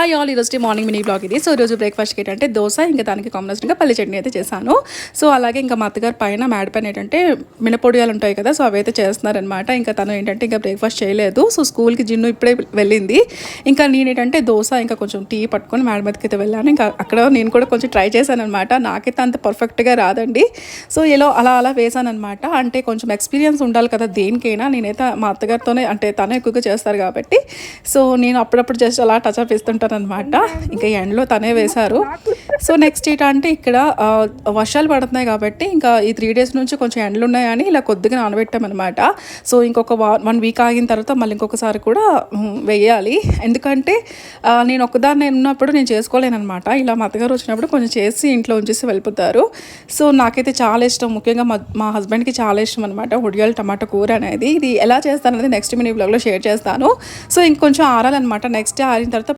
Hi all, ఈరోజు morning mini blog ఇది. So ఈరోజు బ్రేక్ఫాస్ట్కి ఏంటంటే దోశ, ఇంకా దానికి కాంబినేషన్గా పల్లి చట్నీ అయితే చేశాను. సో అలాగే ఇంకా మా అత్తగారు పైన మ్యాడ్ పైన ఏంటంటే మినపొడియాలు ఉంటాయి కదా, సో అవైతే చేస్తున్నారనమాట. ఇంకా తను ఏంటంటే ఇంకా బ్రేక్ఫాస్ట్ చేయలేదు. సో స్కూల్కి జిన్ను ఇప్పుడే వెళ్ళింది. ఇంకా నేనేంటంటే దోశ ఇంకా కొంచెం టీ పట్టుకొని మ్యాడ్ మీదకి అయితే వెళ్ళాను. ఇంకా అక్కడ నేను కూడా కొంచెం ట్రై చేశాను అనమాట. నాకైతే అంత పర్ఫెక్ట్గా రాదండి. సో ఇలా అలా వేసాను అనమాట. అంటే కొంచెం ఎక్స్పీరియన్స్ ఉండాలి కదా దేనికైనా. నేనైతే మా అత్తగారితోనే, అంటే తనే ఎక్కువగా చేస్తారు కాబట్టి, సో నేను అప్పుడప్పుడు జస్ట్ అలా టచ్అప్ ఇస్తుంటాను అనమాట. ఇంకా ఎండ్లో తనే వేశారు. సో నెక్స్ట్ ఏంటంటే ఇక్కడ వర్షాలు పడుతున్నాయి కాబట్టి ఇంకా ఈ 3 days నుంచి కొంచెం ఎండలు ఉన్నాయని ఇలా కొద్దిగా నానబెట్టామన్నమాట. సో ఇంకొక 1 week ఆగిన తర్వాత మళ్ళీ ఇంకొకసారి కూడా వేయాలి. ఎందుకంటే నేను ఒక్కదాన్ని ఉన్నప్పుడు నేను చేసుకోలేనమాట. ఇలా మా అత్తగారు వచ్చినప్పుడు కొంచెం చేసి ఇంట్లో ఉంచేసి వెళ్ళిపోతారు. సో నాకైతే చాలా ఇష్టం, ముఖ్యంగా మా హస్బెండ్కి చాలా ఇష్టం అనమాట వడియాలు టమాటా కూర అనేది. ఇది ఎలా చేస్తాననేది నెక్స్ట్ మినీ బ్లాగ్లో షేర్ చేస్తాను. సో ఇంకొంచెం ఆరాలన్నమాట. నెక్స్ట్ ఆరిన తర్వాత